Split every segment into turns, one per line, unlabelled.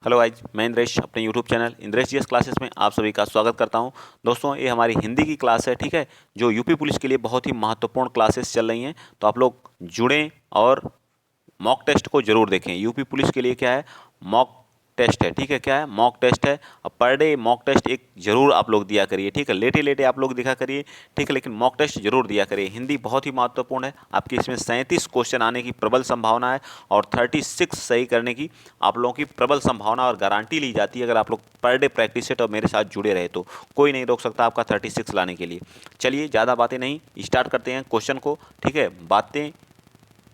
Hello guys, मैं इंद्रेश अपने YouTube channel Indresh GS classes में आप सभी का स्वागत करता हूं। दोस्तों, ये हमारी हिंदी की क्लास है, ठीक है, जो यूपी पुलिस के लिए बहुत ही महत्वपूर्ण क्लासेस चल रही हैं। तो आप लोग जुड़ें और मॉक टेस्ट को जरूर देखें। यूपी पुलिस के लिए क्या है, मॉक टेस्ट है, ठीक है, क्या है, मॉक टेस्ट है। अब पर डे मॉक टेस्ट एक जरूर आप लोग दिया करिए, ठीक है, लेटे लेटे आप लोग दिखा करिए, ठीक है, लेकिन मॉक टेस्ट जरूर दिया करिए। हिंदी बहुत ही महत्वपूर्ण है, आपकी इसमें 37 क्वेश्चन आने की प्रबल संभावना है और 36 सही करने की आप लोगों की प्रबल संभावना और गारंटी ली जाती है। अगर आप लोग पर डे प्रैक्टिस सेट और मेरे साथ जुड़े रहे तो कोई नहीं रोक सकता आपका 36 लाने के लिए। चलिए, ज़्यादा बातें नहीं, स्टार्ट करते हैं क्वेश्चन को, ठीक है। बातें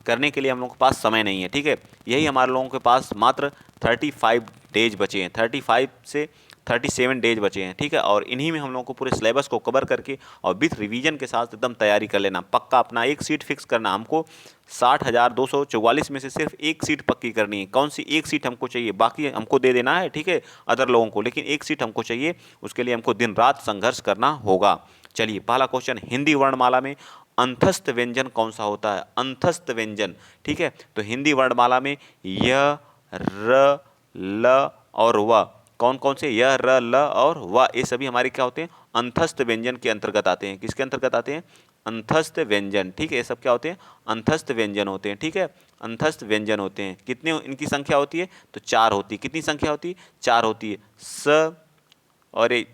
करने के लिए हम लोगों के पास समय नहीं है, ठीक है। यही हमारे लोगों के पास मात्र 35 डेज बचे हैं, 35 से 37 डेज बचे हैं, ठीक है। और इन्हीं में हम लोगों को पूरे सिलेबस को कवर करके और विथ रिवीजन के साथ एकदम तैयारी कर लेना, पक्का अपना एक सीट फिक्स करना। हमको 60,244 में से सिर्फ एक सीट पक्की करनी है। कौन सी एक सीट हमको चाहिए, बाकी हमको दे देना है, ठीक है, अदर लोगों को, लेकिन एक सीट हमको चाहिए। उसके लिए हमको दिन रात संघर्ष करना होगा। चलिए, पहला क्वेश्चन, हिंदी वर्णमाला में अंतस्थ व्यंजन कौन सा होता है? अंतस्थ व्यंजन, ठीक है। तो हिंदी वर्णमाला में य, र, ल और व, कौन कौन से, य, र, ल और व, ये सभी हमारे क्या होते हैं? अंतस्थ व्यंजन के अंतर्गत आते हैं। किसके अंतर्गत आते हैं? अंतस्थ व्यंजन, ठीक है। ये सब क्या होते हैं? अंतस्थ व्यंजन होते हैं, ठीक है। अंतस्थ व्यंजन होते हैं। कितने इनकी संख्या होती है? तो 4 होती है। कितनी संख्या होती है? 4 होती है। स और ये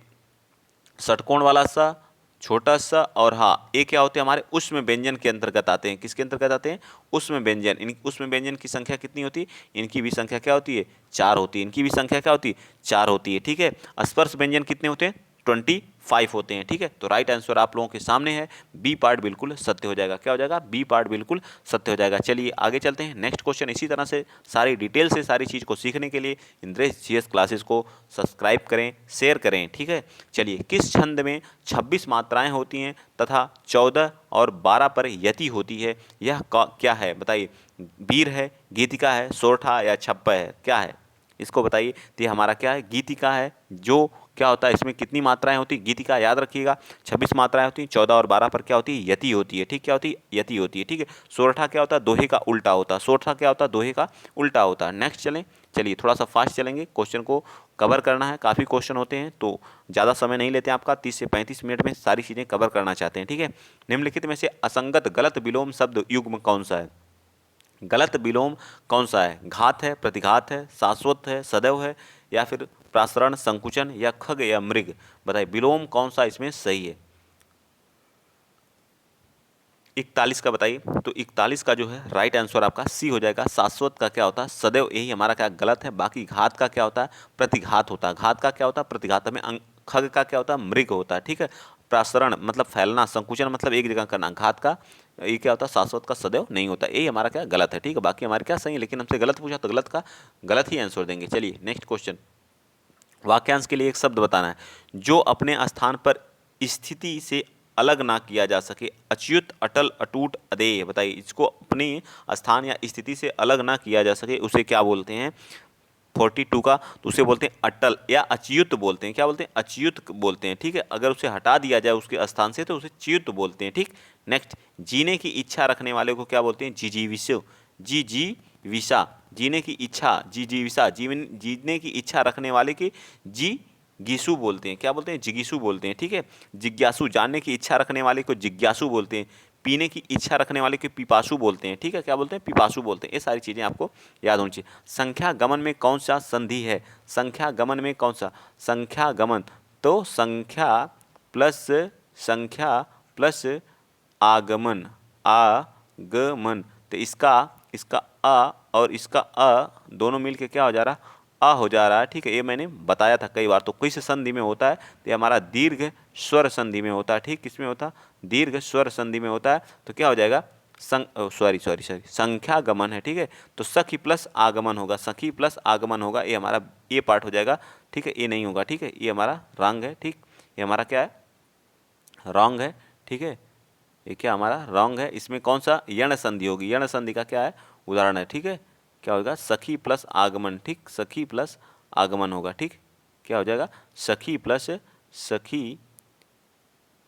षटकोण वाला सा, छोटा सा और हाँ, ये क्या होते हैं? हमारे उष्म व्यंजन के अंतर्गत आते हैं। किसके अंतर्गत आते हैं? उष्म व्यंजन। इन उष्म व्यंजन की संख्या कितनी होती है? इनकी भी संख्या क्या होती है? 4 होती है। इनकी भी संख्या क्या होती है? 4 होती है, ठीक है। स्पर्श व्यंजन कितने होते हैं? 25 होते हैं, ठीक है। तो राइट आंसर आप लोगों के सामने है, बी पार्ट बिल्कुल सत्य हो जाएगा। क्या हो जाएगा? बी पार्ट बिल्कुल सत्य हो जाएगा। चलिए आगे चलते हैं, नेक्स्ट क्वेश्चन। इसी तरह से सारी डिटेल से सारी चीज़ को सीखने के लिए इंद्रेश जीएस क्लासेस को सब्सक्राइब करें, शेयर करें, ठीक है। चलिए, किस छंद में 26 मात्राएं होती हैं तथा 14 और 12 पर यति होती है? यह क्या है बताइए? वीर है, गीतिका है, सोरठा या छप्पा है? क्या है इसको बताइए। तो ये हमारा क्या है? गीतिका है। जो क्या होता है, इसमें कितनी मात्राएं होती है? गीतिका याद रखिएगा, 26 मात्राएं होती हैं, 14 और 12 पर क्या होती है? यति होती है, ठीक। क्या होती है? यति होती है, ठीक है। सोरठा क्या होता है? दोहे का उल्टा होता है। सोरठा क्या होता है? दोहे का उल्टा होता है। नेक्स्ट चलें। चलिए, थोड़ा सा फास्ट चलेंगे, क्वेश्चन को कवर करना है, काफ़ी क्वेश्चन होते हैं तो ज़्यादा समय नहीं लेते हैं आपका। 30 से 35 मिनट में सारी चीज़ें कवर करना चाहते हैं, ठीक है। निम्नलिखित में से असंगत गलत विलोम शब्द युग्म कौन सा है? गलत विलोम कौन सा है? घात है, प्रतिघात है, शाश्वत है, सदैव है, या फिर प्रासरण, संकुचन या खग या मृग? बताइए, विलोम कौन सा इसमें सही है? 41 का बताइए। तो 41 का जो है राइट आंसर आपका सी हो जाएगा। शाश्वत का क्या होता है? सदैव। यही हमारा क्या गलत है। बाकी घात का क्या होता है? प्रतिघात होता है। घात का क्या होता है? प्रतिघात में। खग का क्या होता है? मृग होता है, ठीक है। प्रासरण मतलब फैलना, संकुचन मतलब एक जगह करना। घात का ये क्या होता है? शाश्वत का सदैव नहीं होता। यही हमारा क्या गलत है, ठीक है। बाकी हमारे क्या सही है, लेकिन हमसे गलत पूछा तो गलत का गलत ही आंसर देंगे। चलिए नेक्स्ट क्वेश्चन। वाक्यांश के लिए एक शब्द बताना है। जो अपने स्थान पर स्थिति से अलग ना किया जा सके। अच्युत, अटल, अटूट, अदेय। बताइए, इसको अपने स्थान या स्थिति से अलग ना किया जा सके उसे क्या बोलते हैं? 42 का, तो उसे बोलते हैं अटल या अच्युत बोलते हैं। क्या बोलते हैं? अच्युत बोलते हैं, ठीक है। अगर उसे हटा दिया जाए उसके स्थान से तो उसे च्युत बोलते हैं, ठीक। नेक्स्ट, जीने की इच्छा रखने वाले को क्या बोलते हैं? जिजीविषु। जी जी विषा, जीने की इच्छा, जी जी विषा, जीवन जीने की इच्छा रखने वाले की जी गीसु बोलते हैं। क्या बोलते हैं? जिगीसु बोलते हैं, ठीक है। जिज्ञासु, जानने की इच्छा रखने वाले को जिज्ञासु बोलते हैं। पीने की इच्छा रखने वाले को पिपासु बोलते हैं, ठीक है। क्या बोलते हैं? पिपासु बोलते हैं। ये सारी चीज़ें आपको याद होनी चाहिए। संख्या गमन में कौन सा संधि है? संख्या गमन में कौन सा? संख्या गमन, तो संख्या प्लस आगमन, आगमन। तो इसका इसका अ और इसका अ दोनों मिलके क्या हो जा रहा? अ हो जा रहा है, ठीक है। ये मैंने बताया था कई बार। तो किस संधि में होता है? तो ये हमारा दीर्घ स्वर संधि में होता है, ठीक। किसमें होता है? दीर्घ स्वर संधि में होता है। तो क्या हो जाएगा? सॉरी सॉरी सॉरी, संख्या गमन है, ठीक है। तो सखी प्लस आगमन होगा, सखी प्लस आगमन होगा। ये हमारा ये पार्ट हो जाएगा, ठीक है। ये नहीं होगा, ठीक है। ये हमारा रंग है, ठीक। ये हमारा क्या है? रॉन्ग है, ठीक है। ये क्या हमारा रॉन्ग है। इसमें कौन सा यण संधि होगी? यण संधि का क्या है? उदाहरण है, ठीक है। क्या होगा? सखी प्लस आगमन, ठीक। सखी प्लस आगमन होगा, ठीक। क्या हो जाएगा? सखी प्लस सखी,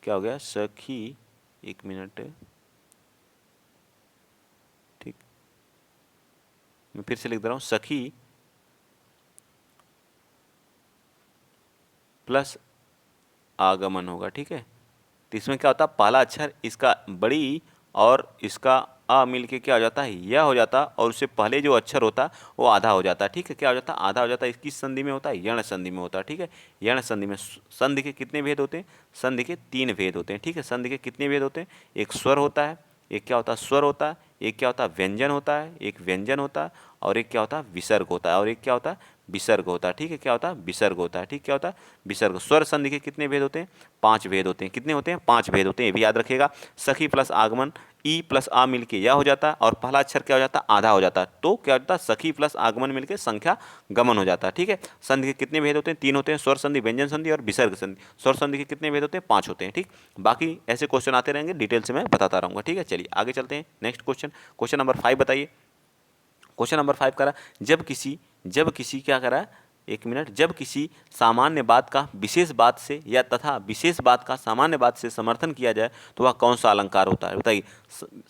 क्या हो गया? सखी, एक मिनट, ठीक, मैं फिर से लिख दे रहा हूँ। सखी प्लस आगमन होगा, ठीक है। तो इसमें क्या होता है, पहला अक्षर इसका बड़ी और इसका अ मिल के क्या हो जाता है, यह हो जाता, और उससे पहले जो अक्षर होता वो आधा हो जाता है, ठीक है। क्या हो जाता है, आधा हो जाता है। किस संधि में होता है, यण संधि में होता है, ठीक है। यण संधि में संधि के कितने भेद होते हैं, संधि के 3 भेद होते हैं, ठीक है। संधि के कितने भेद होते हैं, एक स्वर होता है, एक क्या होता है, स्वर होता है, एक क्या होता है, व्यंजन होता है, एक व्यंजन होता है, और एक क्या होता है, विसर्ग होता है, और एक क्या होता है, विसर्ग होता है, ठीक है। क्या होता है, विसर्ग होता है, ठीक। क्या होता है, विसर्ग। स्वर संधि के कितने भेद होते हैं, 5 भेद होते हैं। कितने होते हैं, 5 भेद होते हैं, ये भी याद रखिएगा। सखी प्लस आगमन, ई प्लस आ मिलके यह हो जाता है, और पहला अक्षर क्या हो जाता है, आधा हो जाता है, तो क्या होता है, सखी प्लस आगमन मिलके संख्या गमन हो जाता है, ठीक है। संधि के कितने भेद होते हैं, 3 होते हैं, स्वर संधि, व्यंजन संधि और विसर्ग संधि। स्वर संधि के कितने भेद होते हैं, 5 होते हैं, ठीक। बाकी ऐसे क्वेश्चन आते रहेंगे, डिटेल से मैं बताता रहूंगा, ठीक है। चलिए आगे चलते हैं, नेक्स्ट क्वेश्चन, क्वेश्चन नंबर 5 बताइए। क्वेश्चन नंबर 5 करा, जब किसी क्या करा, एक मिनट, जब किसी सामान्य बात का विशेष बात से या तथा विशेष बात का सामान्य बात से समर्थन किया जाए तो वह कौन सा अलंकार होता है, बताइए।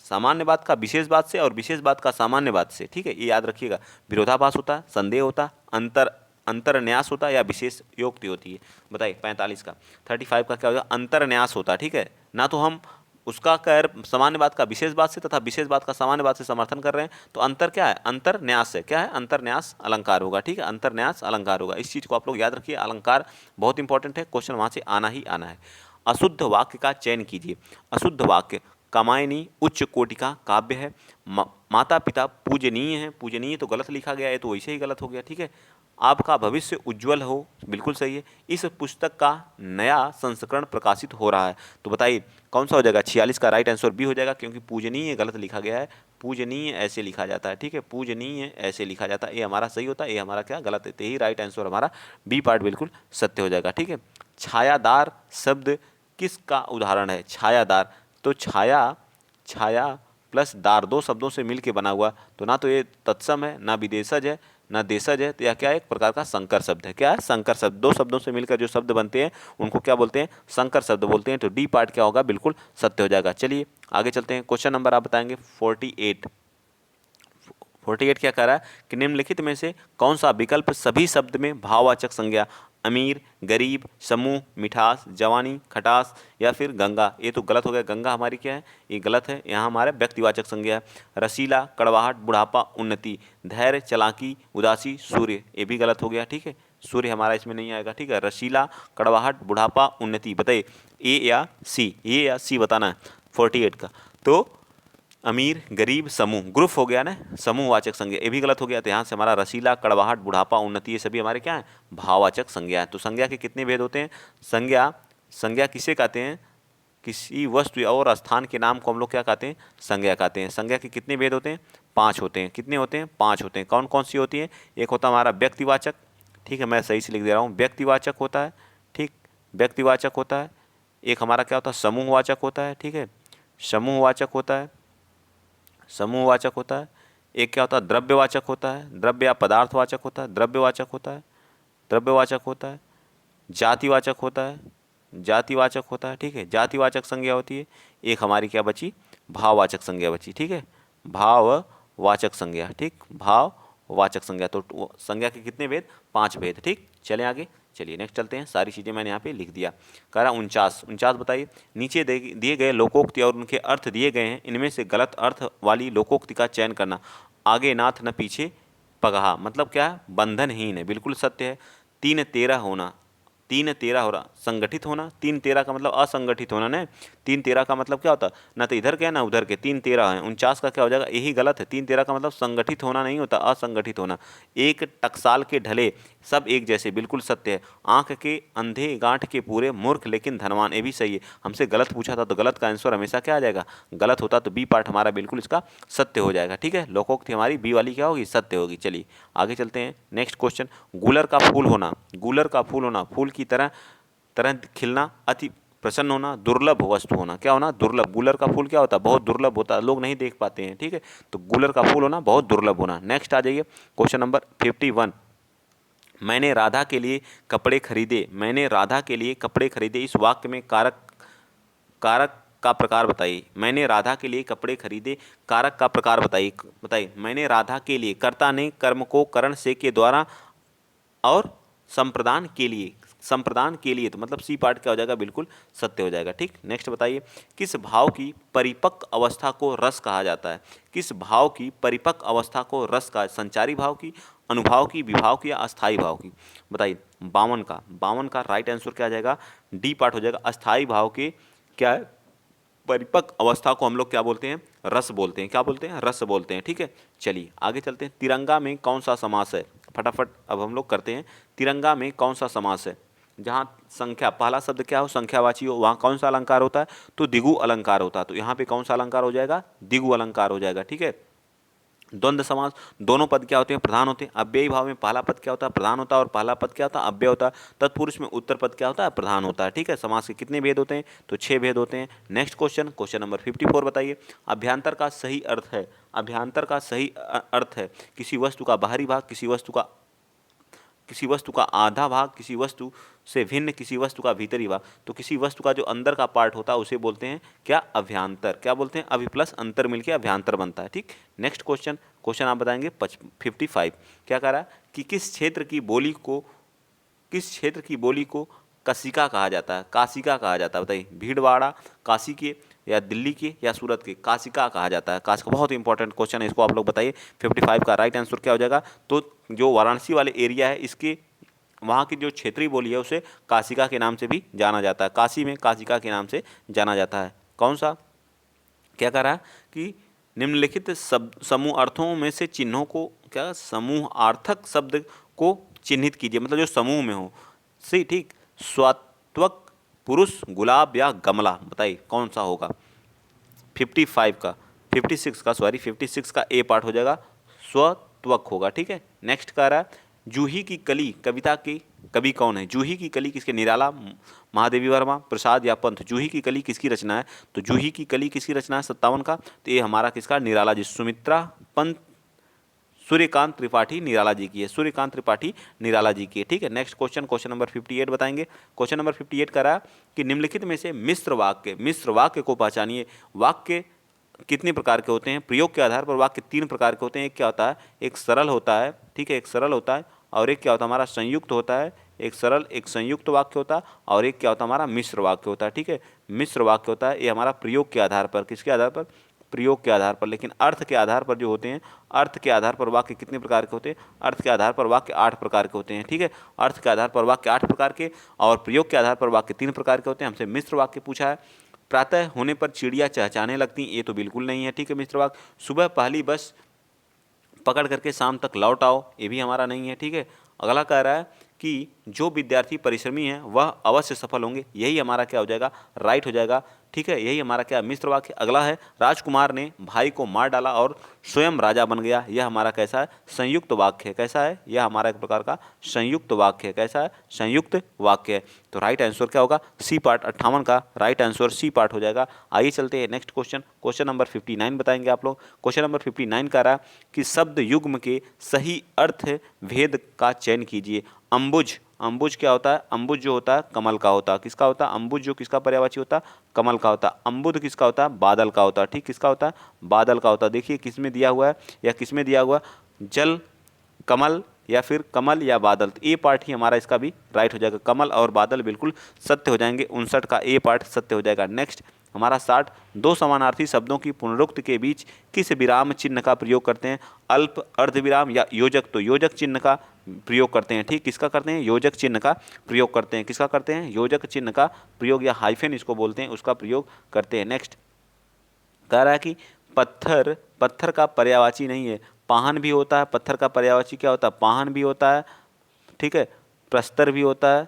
सामान्य बात का विशेष बात से और विशेष बात का सामान्य बात से, ठीक है, ये याद रखिएगा। विरोधाभास होता है, संदेह होता है, अंतरन्यास होता है या विशेष योक्ति होती है, बताइए। 45 का 35 का क्या होगा, अंतरन्यास होता है, ठीक है। ना तो हम उसका कह सामान्य बात का विशेष बात से तथा विशेष बात का सामान्य बात से समर्थन कर रहे हैं, तो अंतर क्या है, अंतरन्यास है। क्या है, अंतरन्यास अलंकार होगा, ठीक है। अंतरन्यास अलंकार होगा, इस चीज़ को आप लोग याद रखिए। अलंकार बहुत इंपॉर्टेंट है, क्वेश्चन वहाँ से आना ही आना है। अशुद्ध वाक्य का चयन कीजिए। अशुद्ध वाक्य कामायनी उच्च कोटि का काव्य है। माता पिता पूजनीय है, पूजनीय तो गलत लिखा गया है, तो वैसे ही गलत हो गया, ठीक है। आपका भविष्य उज्जवल हो, बिल्कुल सही है। इस पुस्तक का नया संस्करण प्रकाशित हो रहा है, तो बताइए कौन सा हो जाएगा। 46 का राइट आंसर बी हो जाएगा, क्योंकि पूजनीय गलत लिखा गया है, पूजनीय ऐसे लिखा जाता है, ठीक है। पूजनीय ऐसे लिखा जाता है, ये हमारा सही होता है, ये हमारा क्या गलत है, तो यही राइट आंसर हमारा बी पार्ट बिल्कुल सत्य हो जाएगा, ठीक है। छायादार शब्द किसका उदाहरण है, छायादार, तो छाया प्लस दार 2 शब्दों से मिल के बना हुआ, तो ना तो ये तत्सम है, ना विदेशज है, ना देशज है, तो यह क्या है, एक प्रकार का संकर शब्द है। क्या है, संकर शब्द। 2 शब्दों से मिलकर जो शब्द बनते हैं उनको क्या बोलते हैं, संकर शब्द बोलते हैं, तो डी पार्ट क्या होगा, बिल्कुल सत्य हो जाएगा। चलिए आगे चलते हैं, क्वेश्चन नंबर आप बताएंगे 48। 48 क्या कह रहा है कि निम्नलिखित में से कौन सा विकल्प सभी शब्द में भाववाचक संज्ञा, अमीर, गरीब, समूह, मिठास, जवानी, खटास या फिर गंगा, ये तो गलत हो गया। गंगा हमारी क्या है, ये गलत है, यहाँ हमारा व्यक्तिवाचक संज्ञा है। रसीला, कड़वाहट, बुढ़ापा, उन्नति, धैर्य, चालाकी, उदासी, सूर्य, ये भी गलत हो गया, ठीक है। सूर्य हमारा इसमें नहीं आएगा, ठीक है। रसीला, कड़वाहट, बुढ़ापा, उन्नति, बताइए ए या सी, ये या सी बताना है 48 का। तो अमीर, गरीब, समूह, ग्रुप हो गया ना, समूहवाचक संज्ञा, ये भी गलत हो गया। तो यहाँ से हमारा रसीला, कड़वाहट, बुढ़ापा, उन्नति, ये सभी हमारे क्या हैं, भाववाचक संज्ञा है। तो संज्ञा के कितने भेद होते हैं, संज्ञा किसे कहते हैं, किसी वस्तु और स्थान के नाम को हम लोग क्या कहते हैं, संज्ञा कहते हैं। संज्ञा के कितने भेद होते हैं, 5 होते हैं। कितने होते हैं, 5 होते हैं। कौन कौन सी होती है, एक होता है हमारा व्यक्तिवाचक, ठीक है, मैं सही से लिख दे रहा हूँ, व्यक्तिवाचक होता है, ठीक, व्यक्तिवाचक होता है। एक हमारा क्या होता है, समूहवाचक होता है, ठीक है, समूहवाचक होता है, समूहवाचक होता है। एक क्या होता है, द्रव्यवाचक होता है, द्रव्य या पदार्थवाचक होता है, द्रव्यवाचक होता है, द्रव्यवाचक होता है। जातिवाचक होता है, जातिवाचक होता है, ठीक है, जातिवाचक संज्ञा होती है। एक हमारी क्या बची, भाववाचक संज्ञा बची, ठीक है, भाववाचक संज्ञा, ठीक, भाववाचक संज्ञा। तो संज्ञा के कितने भेद, 5 भेद, ठीक। चलें आगे, चलिए नेक्स्ट चलते हैं। सारी चीज़ें मैंने यहाँ पे लिख दिया। कह रहा 49 बताइए, नीचे दिए गए लोकोक्ति और उनके अर्थ दिए गए हैं, इनमें से गलत अर्थ वाली लोकोक्ति का चयन करना। आगे नाथ न पीछे पगहा, मतलब क्या है, बंधनहीन है, बिल्कुल सत्य है। 3 13 होना, 3 13 हो रहा, संगठित होना, 3 13 का मतलब असंगठित होना ना। 3 13 का मतलब क्या होता, ना तो इधर के है ना उधर के, 3 13 है। 49 का क्या हो जाएगा, यही गलत है। 3 13 का मतलब संगठित होना नहीं होता, असंगठित होना। एक टकसाल के ढले सब एक जैसे, बिल्कुल सत्य है। आंख के अंधे गांठ के पूरे मूर्ख लेकिन धनवान, ये भी सही है। हमसे गलत पूछा था तो गलत का आंसर हमेशा क्या आ जाएगा, गलत होता, तो बी पार्ट हमारा बिल्कुल इसका सत्य हो जाएगा, ठीक है। लोकोक्ति हमारी बी वाली क्या होगी, सत्य होगी। चलिए आगे चलते हैं, नेक्स्ट क्वेश्चन। गूलर का फूल होना, गूलर का फूल होना, फूल की तरह तरह खिलना, अति प्रसन्न होना, दुर्लभ वस्तु होना, क्या होना, दुर्लभ। गूलर का फूल क्या होता है, बहुत दुर्लभ होता है, लोग नहीं देख पाते हैं, ठीक है। तो गूलर का फूल होना, बहुत दुर्लभ होना। नेक्स्ट आ जाइए, क्वेश्चन नंबर 51। मैंने राधा के लिए कपड़े खरीदे, मैंने राधा के लिए कपड़े खरीदे, इस वाक्य में कारक का प्रकार बताइए। मैंने राधा के लिए कपड़े खरीदे, कारक का प्रकार बताइए। बताइए, मैंने राधा के लिए, कर्ता ने कर्म को करण से के द्वारा और संप्रदान के लिए, संप्रदान के लिए, तो मतलब सी पार्ट क्या हो जाएगा, बिल्कुल सत्य हो जाएगा। ठीक, नेक्स्ट बताइए, किस भाव की परिपक्व अवस्था को रस कहा जाता है? किस भाव की परिपक्व अवस्था को रस का, संचारी भाव की, अनुभाव की, विभाव की या अस्थाई भाव की? बताइए। 52 का राइट आंसर क्या आ जाएगा, डी पार्ट हो जाएगा। अस्थाई भाव के क्या है, परिपक्व अवस्था को हम लोग क्या बोलते हैं, रस बोलते हैं। क्या बोलते हैं, रस बोलते हैं। ठीक है, चलिए आगे चलते हैं। तिरंगा में कौन सा समास है? फटाफट अब हम लोग करते हैं। तिरंगा में कौन सा समास है? जहाँ संख्या, पहला शब्द क्या हो, संख्यावाची हो, वहाँ कौन सा अलंकार होता है? तो द्विगु अलंकार होता है। तो यहाँ पे कौन सा अलंकार हो जाएगा, द्विगु अलंकार हो जाएगा। ठीक है। द्वंद्व समास, दोनों पद क्या होते हैं, प्रधान होते हैं। अव्ययी भाव में पहला पद क्या होता है, प्रधान होता है, और पहला पद क्या होता है, अव्यय होता है। तत्पुरुष में उत्तर पद क्या होता है, प्रधान होता है। ठीक है, समास के कितने भेद होते हैं, तो 6 भेद होते हैं। नेक्स्ट क्वेश्चन, क्वेश्चन नंबर 54 बताइए। अभ्यांतर का सही अर्थ है, अभ्यांतर का सही अर्थ है किसी वस्तु का बाहरी भाग, किसी वस्तु का आधा भाग, किसी वस्तु से भिन्न किसी वस्तु का भीतरी भाग। तो किसी वस्तु का जो अंदर का पार्ट होता है उसे बोलते हैं क्या, अभ्यांतर। क्या बोलते हैं, अभि प्लस अंतर मिलकर अभ्यांतर बनता है। ठीक, नेक्स्ट क्वेश्चन, क्वेश्चन आप बताएंगे 55। क्या कह रहा है कि किस क्षेत्र की बोली को कशिका कहा जाता है, काशिका कहा जाता है? बताइए। भीड़वाड़ा, काशी के, या दिल्ली के, या सूरत के? काशिका कहा जाता है। काशिका बहुत इंपॉर्टेंट क्वेश्चन है, इसको आप लोग बताइए। 55 का राइट आंसर क्या हो जाएगा, तो जो वाराणसी वाले एरिया है इसके वहाँ की जो क्षेत्रीय बोली है उसे काशिका के नाम से भी जाना जाता है। काशी में काशिका के नाम से जाना जाता है। कौन सा, क्या कह रहा है कि निम्नलिखित समूह अर्थों में से चिन्हों को, क्या, समूहार्थक शब्द को चिन्हित कीजिए, मतलब जो समूह में हो। सही, ठीक। स्वात्वक, पुरुष, गुलाब या गमला? बताइए कौन सा होगा। 56 का ए पार्ट हो जाएगा, स्वत्वक होगा। ठीक है, नेक्स्ट कह रहा है जूही की कली कविता के कवि कौन है? जूही की कली किसके, निराला, महादेवी वर्मा, प्रसाद या पंत? जूही की कली किसकी रचना है? तो जूही की कली किसकी रचना है 57 का, तो ये हमारा किसका, निराला जी, सुमित्रा पंत, सूर्यकांत त्रिपाठी निराला जी की है, सूर्यकांत त्रिपाठी निराला जी की है। ठीक है, नेक्स्ट क्वेश्चन, क्वेश्चन नंबर 58 बताएंगे। क्वेश्चन नंबर 58 कह रहा है कि निम्नलिखित में से मिश्र वाक्य को पहचानिए। वाक्य कितने प्रकार के होते हैं? प्रयोग के आधार पर वाक्य 3 प्रकार के होते हैं। एक क्या होता है, एक सरल होता है। ठीक है, एक सरल होता है, और एक क्या होता है हमारा, संयुक्त होता है। एक सरल, एक संयुक्त वाक्य होता है, और एक क्या होता है हमारा, मिश्र वाक्य होता है। ठीक है, मिश्र वाक्य होता है, ये हमारा प्रयोग के आधार पर, किसके आधार पर, प्रयोग के आधार पर। लेकिन अर्थ के आधार पर जो होते हैं, अर्थ के आधार पर वाक्य कितने प्रकार के होते हैं? अर्थ के आधार पर वाक्य 8 प्रकार के होते हैं। ठीक है, अर्थ के आधार पर वाक्य 8 प्रकार के, और प्रयोग के आधार पर वाक्य 3 प्रकार के होते हैं। हमसे मिश्र वाक्य पूछा है। प्रातः होने पर चिड़िया चहचहाने लगती, ये तो बिल्कुल नहीं है। ठीक है, मिश्र वाक्य। सुबह पहली बस पकड़ करके शाम तक लौट आओ, ये भी हमारा नहीं है। ठीक है, अगला कह रहा है कि जो विद्यार्थी परिश्रमी हैं वह अवश्य सफल होंगे, यही हमारा क्या हो जाएगा, राइट हो जाएगा। ठीक है, यही हमारा क्या, मिश्र वाक्य। अगला है राजकुमार ने भाई को मार डाला और स्वयं राजा बन गया, यह हमारा कैसा है, संयुक्त वाक्य है। कैसा है, यह हमारा एक प्रकार का संयुक्त वाक्य है। कैसा है, संयुक्त वाक्य है। तो राइट आंसर क्या होगा, सी पार्ट। 58 का राइट आंसर सी पार्ट हो जाएगा। आइए चलते हैं नेक्स्ट क्वेश्चन, क्वेश्चन नंबर 59 बताएंगे आप लोग। क्वेश्चन नंबर 59 कह रहा है कि शब्द युग्म के सही अर्थ भेद का चयन कीजिए। अंबुज, अंबुज क्या होता है, अंबुज जो होता है कमल का होता है। किसका होता है, अंबुज जो किसका पर्यायवाची होता है, कमल का होता है। अम्बुद किसका होता है, बादल का होता है। ठीक, किसका होता है, बादल का होता है। देखिए किस में दिया हुआ है, या किस में दिया हुआ, जल, कमल, या फिर कमल या बादल। तो ए पार्ट ही हमारा इसका भी राइट हो जाएगा। कमल और बादल बिल्कुल सत्य हो जाएंगे। 59 का ए पार्ट सत्य हो जाएगा। नेक्स्ट हमारा 60, दो समानार्थी शब्दों की पुनरुक्ति के बीच किस विराम चिन्ह का प्रयोग करते हैं? अल्प, अर्ध विराम या योजक? तो योजक चिन्ह का प्रयोग करते हैं। ठीक, किसका करते हैं, योजक चिन्ह का प्रयोग करते हैं। किसका करते हैं, योजक चिन्ह का प्रयोग, या हाइफेन इसको बोलते हैं, उसका प्रयोग करते हैं। नेक्स्ट कह रहा है कि पत्थर, पत्थर का पर्यायवाची नहीं है, पाहन भी होता है। पत्थर का पर्यायवाची क्या होता है, पाहन भी होता है। ठीक है, प्रस्तर भी होता है,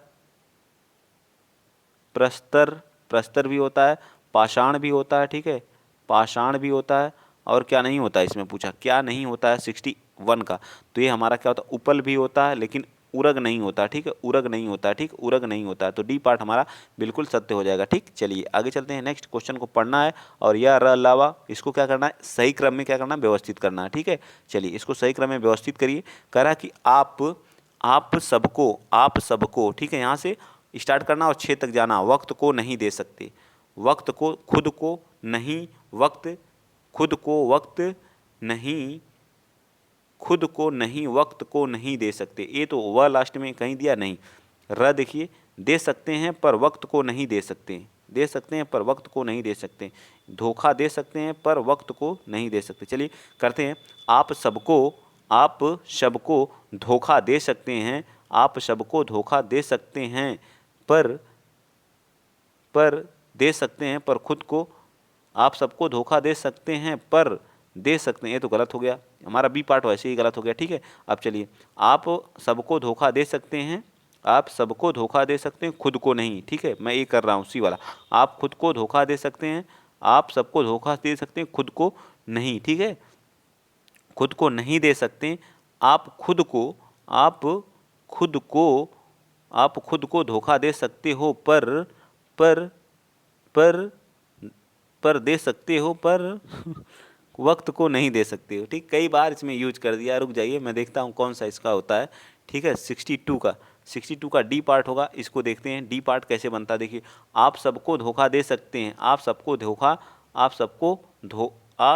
प्रस्तर भी होता है, पाषाण भी होता है। ठीक है, पाषाण भी होता है, और क्या नहीं होता है, इसमें पूछा क्या नहीं होता है 61 का। तो ये हमारा क्या होता है, उपल भी होता है, लेकिन उरग नहीं होता। ठीक है, उरग नहीं होता है। ठीक, उरग नहीं होता है। तो डी पार्ट हमारा बिल्कुल सत्य हो जाएगा। ठीक, चलिए आगे चलते हैं। नेक्स्ट क्वेश्चन को पढ़ना है, और यह अलावा इसको क्या करना है, सही क्रम में क्या करना है, व्यवस्थित करना है। ठीक है, चलिए इसको सही क्रम में व्यवस्थित करिए। कह रहा कि आप सबको, ठीक है, यहाँ से स्टार्ट करना और 6 तक जाना। वक्त को नहीं दे सकते, वक्त को, खुद को नहीं, वक्त, खुद को वक्त नहीं, खुद को नहीं, वक्त को नहीं दे सकते। ये तो वह लास्ट में कहीं दिया नहीं, र देखिए, दे सकते हैं पर वक्त को नहीं दे सकते, दे सकते हैं पर वक्त को नहीं दे सकते, धोखा दे सकते हैं पर वक्त को नहीं दे सकते। चलिए करते हैं, आप सबको धोखा दे सकते हैं, आप सबको धोखा दे सकते हैं पर दे सकते हैं पर खुद को, आप सबको धोखा दे सकते हैं पर दे सकते हैं, ये तो गलत हो गया, हमारा बी पार्ट वैसे ही गलत हो गया। ठीक है, अब चलिए, आप सबको धोखा दे सकते हैं, आप सबको धोखा दे सकते हैं, खुद को नहीं। ठीक है, मैं ये कर रहा हूँ सी वाला, आप खुद को धोखा दे सकते हैं, आप सबको धोखा दे सकते हैं, खुद को नहीं। ठीक है, खुद को नहीं दे सकते, आप खुद को, आप खुद को, आप खुद को धोखा दे सकते हो पर पर दे सकते हो पर वक्त को नहीं दे सकते हो। ठीक, कई बार इसमें यूज कर दिया। रुक जाइए, मैं देखता हूँ कौन सा इसका होता है। ठीक है, 62 का डी पार्ट होगा, इसको देखते हैं डी पार्ट कैसे बनता है। देखिए, आप सबको धोखा दे सकते हैं, आप सबको धोखा, आप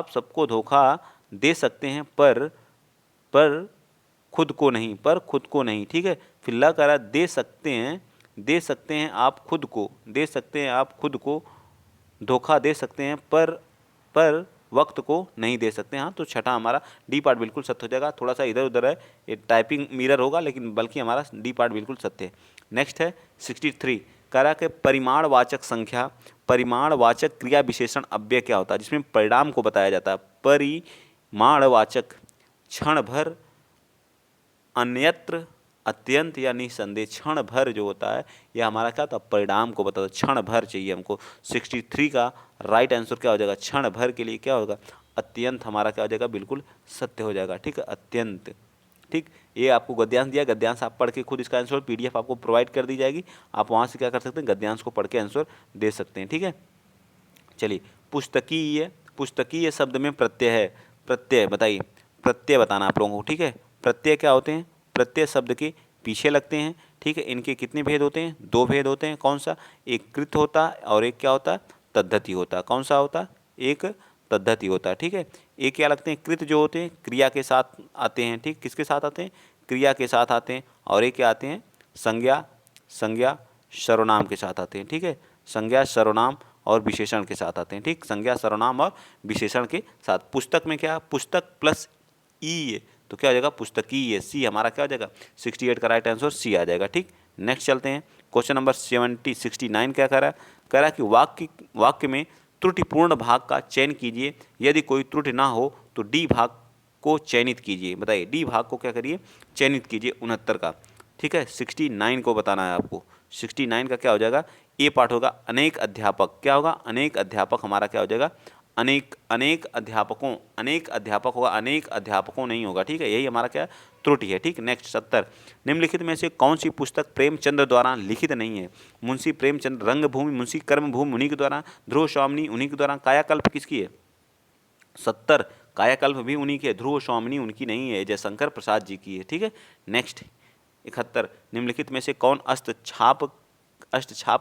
सबको धोखा दे सकते हैं पर खुद को नहीं, पर खुद को नहीं। ठीक है, फिर ला करा, दे सकते हैं आप खुद को, दे सकते हैं आप खुद को धोखा दे सकते हैं पर वक्त को नहीं दे सकते। हाँ, तो छठा हमारा डी पार्ट बिल्कुल सत्य हो जाएगा। थोड़ा सा इधर उधर है, ये टाइपिंग मिरर होगा, लेकिन बल्कि हमारा डी पार्ट बिल्कुल सत्य है। नेक्स्ट है 63, कह रहा कि परिमाणवाचक संख्या, परिमाणवाचक क्रिया विशेषण अव्यय क्या होता है, जिसमें परिणाम को बताया जाता है। परिमाणवाचक, क्षण भर, अन्यत्र, अत्यंत या निसंदेह। क्षण भर जो होता है यह हमारा क्या होता है, परिणाम को बताता है। क्षण भर चाहिए हमको। 63 का राइट आंसर क्या हो जाएगा, क्षण भर के लिए क्या होगा, अत्यंत हमारा क्या हो जाएगा, बिल्कुल सत्य हो जाएगा। ठीक है, अत्यंत। ठीक, ये आपको गद्यांश दिया, गद्यांश आप पढ़ के खुद इसका आंसर PDF आपको प्रोवाइड कर दी जाएगी, आप वहाँ से क्या कर सकते हैं, गद्यांश को पढ़ के आंसर दे सकते हैं। ठीक है, चलिए, पुस्तकीय, पुस्तकीय शब्द में प्रत्यय है, प्रत्यय बताइए, प्रत्यय बताना आप लोगों को। ठीक है, प्रत्यय क्या होते हैं, प्रत्यय शब्द के पीछे लगते हैं। ठीक है, इनके कितने भेद होते हैं, 2 भेद होते हैं। कौन सा, एक कृत होता है और एक क्या होता है, तद्धति होता है। कौन सा होता है, एक तद्धति होता है। ठीक है, एक क्या लगते हैं, कृत जो होते हैं क्रिया के साथ आते हैं। ठीक, किसके साथ आते हैं, क्रिया के साथ आते हैं। और एक क्या आते हैं, संज्ञा सर्वनाम के साथ आते हैं। ठीक है, संज्ञा सर्वनाम और विशेषण के साथ आते हैं। ठीक, संज्ञा सर्वनाम और विशेषण के साथ। पुस्तक में क्या, पुस्तक प्लस ई, तो क्या हो जाएगा, पुस्तकीय। सी हमारा क्या हो जाएगा, 68 का राइट आंसर सी आ जाएगा। ठीक, नेक्स्ट चलते हैं, क्वेश्चन नंबर 69 क्या कह रहा है कि वाक्य में त्रुटिपूर्ण भाग का चयन कीजिए, यदि कोई त्रुटि ना हो तो डी भाग को चयनित कीजिए। बताइए, डी भाग को क्या करिए, चयनित कीजिए 69 का। ठीक है, 69 को बताना है आपको। 69 का क्या हो जाएगा, ए पार्ट होगा, अनेक अध्यापक। क्या होगा, अनेक अध्यापक हमारा क्या हो जाएगा, अनेक अध्यापकों, अनेक अध्यापक होगा, अनेक अध्यापकों नहीं होगा। ठीक है, यही हमारा क्या त्रुटि है। ठीक, नेक्स्ट 70, निम्नलिखित में से कौन सी पुस्तक प्रेमचंद्र द्वारा लिखित नहीं है। मुंशी प्रेमचंद्र, रंगभूमि, मुंशी कर्मभूमि उन्हीं के द्वारा, ध्रुव स्वामिनी उन्हीं के द्वारा, कायाकल्प किसकी है, 70, कायाकल्प भी उन्हीं की है, ध्रुव स्वामिनी उनकी नहीं है, जयशंकर प्रसाद जी की है। ठीक है, नेक्स्ट 71, निम्नलिखित में से कौन अष्टछाप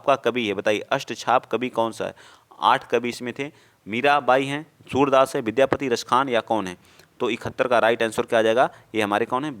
का कवि है। बताइए, अष्टछाप कवि कौन सा है। 8 कवि इसमें थे, मीराबाई हैं, सूरदास है, विद्यापति रसखान या कौन है। तो 71 का राइट आंसर क्या आ जाएगा, ये हमारे कौन है,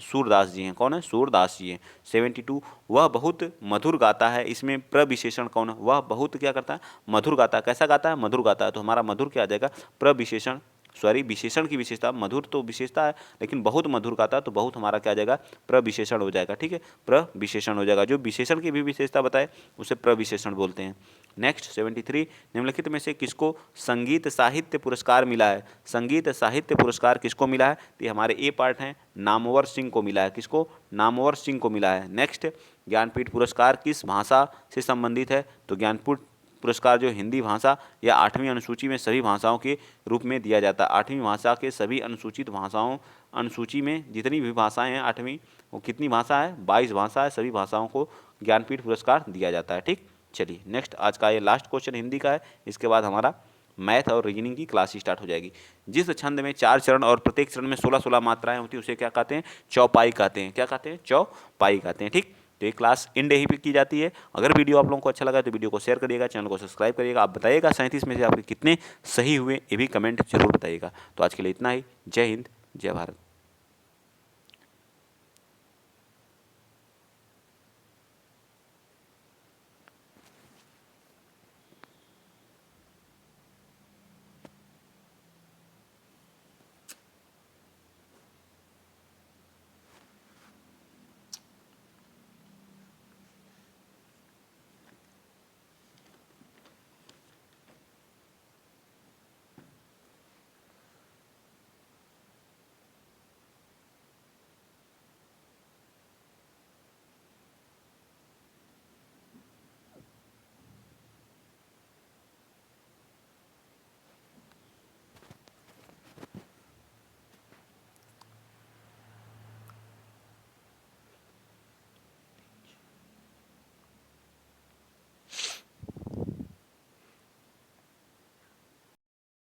सूरदास जी हैं। कौन है, सूरदास जी हैं। 72, वह बहुत मधुर गाता है, इसमें प्रविशेषण कौन है, वह बहुत क्या करता है, मधुर गाता है। कैसा गाता है, मधुर गाता है। तो हमारा मधुर क्या आ जाएगा, प्रविशेषण, सॉरी विशेषण की विशेषता, मधुर तो विशेषता है लेकिन बहुत मधुर गाता है, तो बहुत हमारा क्या आ जाएगा, प्रविशेषण हो जाएगा। ठीक है, प्रविशेषण हो जाएगा। जो विशेषण की भी विशेषता बताए उसे प्रविशेषण बोलते हैं। नेक्स्ट 73, निम्नलिखित में से किसको संगीत साहित्य पुरस्कार मिला है। संगीत साहित्य पुरस्कार किसको मिला है, तो ये हमारे ए पार्ट हैं, नामवर सिंह को मिला है। किसको, नामवर सिंह को मिला है। नेक्स्ट, ज्ञानपीठ पुरस्कार किस भाषा से संबंधित है, तो ज्ञानपीठ पुरस्कार जो हिंदी भाषा या 8वीं अनुसूची में सभी भाषाओं के रूप में दिया जाता है। 8वीं भाषा के सभी अनुसूचित भाषाओं, अनुसूची में जितनी भी भाषाएं हैं 8वीं, वो कितनी भाषा है, 22 भाषा है, सभी भाषाओं को ज्ञानपीठ पुरस्कार दिया जाता है। ठीक, चलिए नेक्स्ट, आज का ये लास्ट क्वेश्चन हिंदी का है, इसके बाद हमारा मैथ और रीजनिंग की क्लास स्टार्ट हो जाएगी। जिस छंद में 4 चरण और प्रत्येक चरण में 16-16 मात्राएं होती है उसे क्या कहते हैं, चौपाई कहते हैं। क्या कहते हैं, चौपाई कहते हैं। ठीक, तो ये क्लास इन डे ही पे की जाती है। अगर वीडियो आप लोगों को अच्छा लगा तो वीडियो को शेयर करिएगा, चैनल को सब्सक्राइब करिएगा। आप बताइएगा 37 में से आपके कितने सही हुए, ये भी कमेंट जरूर बताइएगा। तो आज के लिए इतना ही। जय हिंद, जय भारत।